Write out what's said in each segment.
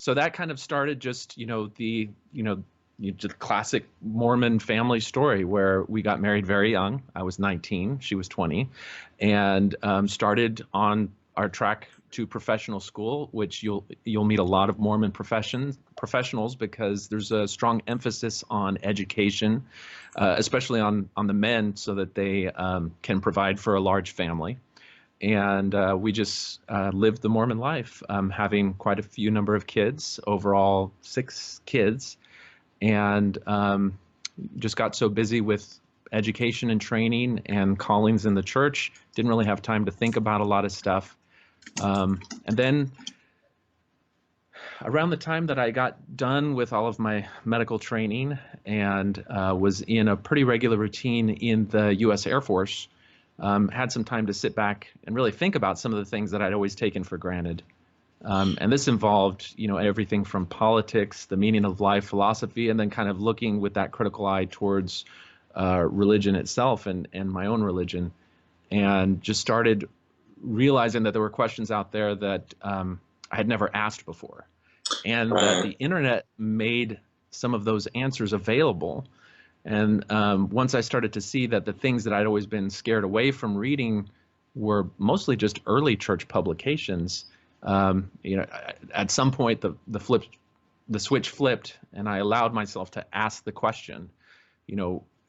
so that kind of started just, the classic Mormon family story where we got married very young. I was 19, she was 20, and started on our track to professional school, which you'll meet a lot of Mormon professionals because there's a strong emphasis on education, especially on the men, so that they can provide for a large family. And we just lived the Mormon life, having quite a few number of kids, overall 6 kids, and just got so busy with education and training and callings in the church, didn't really have time to think about a lot of stuff. And then around the time that I got done with all of my medical training and was in a pretty regular routine in the U.S. Air Force, had some time to sit back and really think about some of the things that I'd always taken for granted. And this involved, everything from politics, the meaning of life, philosophy, and then kind of looking with that critical eye towards religion itself and my own religion, and just started realizing that there were questions out there that I had never asked before, and that the internet made some of those answers available. And once I started to see that the things that I'd always been scared away from reading were mostly just early church publications, at some point the switch flipped, and I allowed myself to ask the question,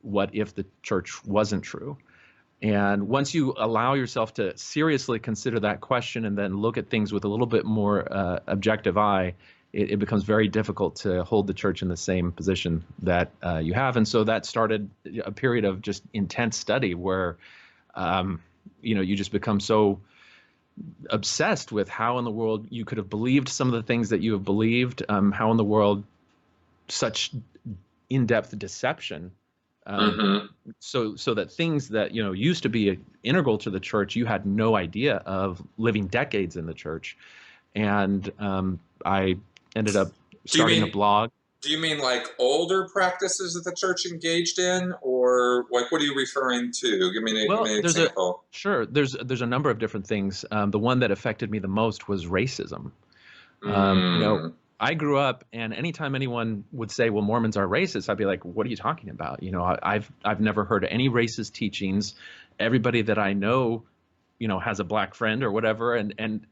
what if the church wasn't true? And once you allow yourself to seriously consider that question and then look at things with a little bit more objective eye, it becomes very difficult to hold the church in the same position that you have. And so that started a period of just intense study where, you just become so obsessed with how in the world you could have believed some of the things that you have believed, how in the world such in-depth deception. So that things that, used to be integral to the church, you had no idea of, living decades in the church. And I ended up starting a blog. Do you mean like older practices that the church engaged in, or like what are you referring to? Give me an example. Sure. There's a number of different things. The one that affected me the most was racism. I grew up, and anytime anyone would say, well, Mormons are racist, I'd be like, what are you talking about? I've never heard any racist teachings. Everybody that I know, has a black friend or whatever. And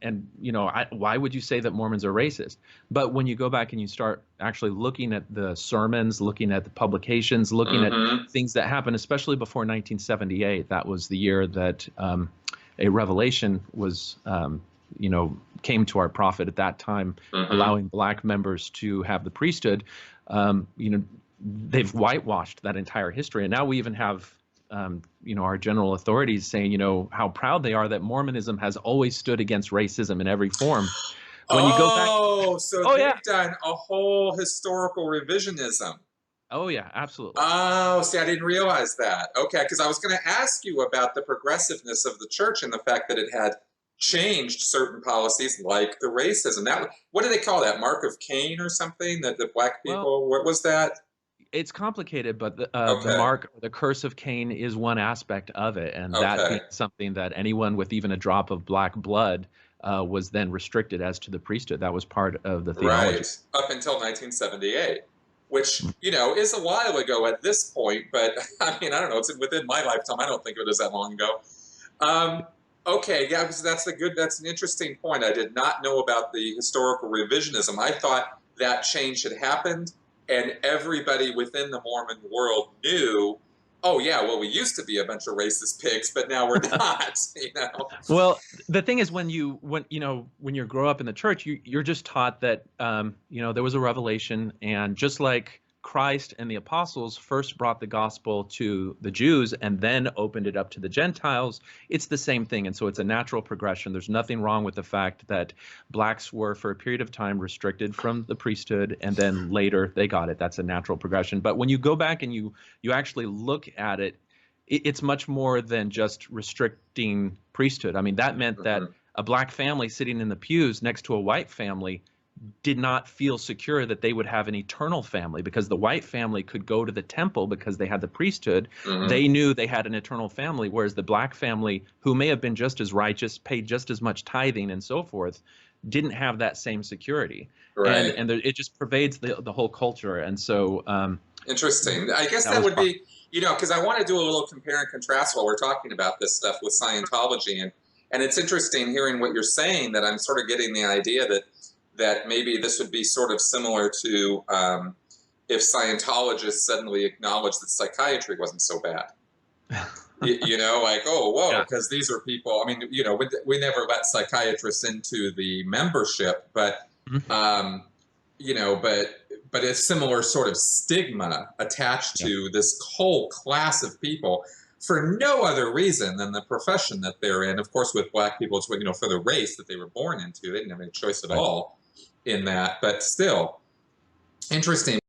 why would you say that Mormons are racist? But when you go back and you start actually looking at the sermons, looking at the publications, looking at things that happened, especially before 1978, that was the year that a revelation was, came to our prophet at that time, allowing black members to have the priesthood. They've whitewashed that entire history. And now we even have, our general authorities saying, how proud they are that Mormonism has always stood against racism in every form. When you go back, they've done a whole historical revisionism. Oh, yeah, absolutely. Oh, see, I didn't realize that. Okay, because I was going to ask you about the progressiveness of the church and the fact that it had changed certain policies like the racism. What do they call that? Mark of Cain or something? That the black people, what was that? It's complicated, but the curse of Cain is one aspect of it, and that being something that anyone with even a drop of black blood was then restricted as to the priesthood. That was part of the theology. Right, up until 1978, which, is a while ago at this point, but I mean, I don't know, it's within my lifetime. I don't think it was that long ago. Okay, yeah, that's an interesting point. I did not know about the historical revisionism. I thought that change had happened, and everybody within the Mormon world knew, oh yeah, well, we used to be a bunch of racist pigs, but now we're not. Well, the thing is, when you grow up in the church, you're just taught that there was a revelation, and just like Christ and the apostles first brought the gospel to the Jews and then opened it up to the Gentiles, it's the same thing. And so it's a natural progression. There's nothing wrong with the fact that blacks were for a period of time restricted from the priesthood, and then later they got it. That's a natural progression. But when you go back and you actually look at it, it's much more than just restricting priesthood. I mean, that meant that a black family sitting in the pews next to a white family did not feel secure that they would have an eternal family, because the white family could go to the temple because they had the priesthood. They knew they had an eternal family, whereas the black family, who may have been just as righteous, paid just as much tithing and so forth, didn't have that same security, Right. and it just pervades the whole culture. And so Interesting. I guess that that was would part. be, because I want to do a little compare and contrast while we're talking about this stuff with Scientology, and it's interesting hearing what you're saying. That I'm sort of getting the idea that maybe this would be sort of similar to if Scientologists suddenly acknowledged that psychiatry wasn't so bad. Like, oh, whoa, Yeah. because these are people. I mean, we never let psychiatrists into the membership, but Mhm. um, but a similar sort of stigma attached Yeah. to this whole class of people for no other reason than the profession that they're in. Of course, with black people, it's for the race that they were born into. They didn't have any choice at Right. all in that, but still interesting.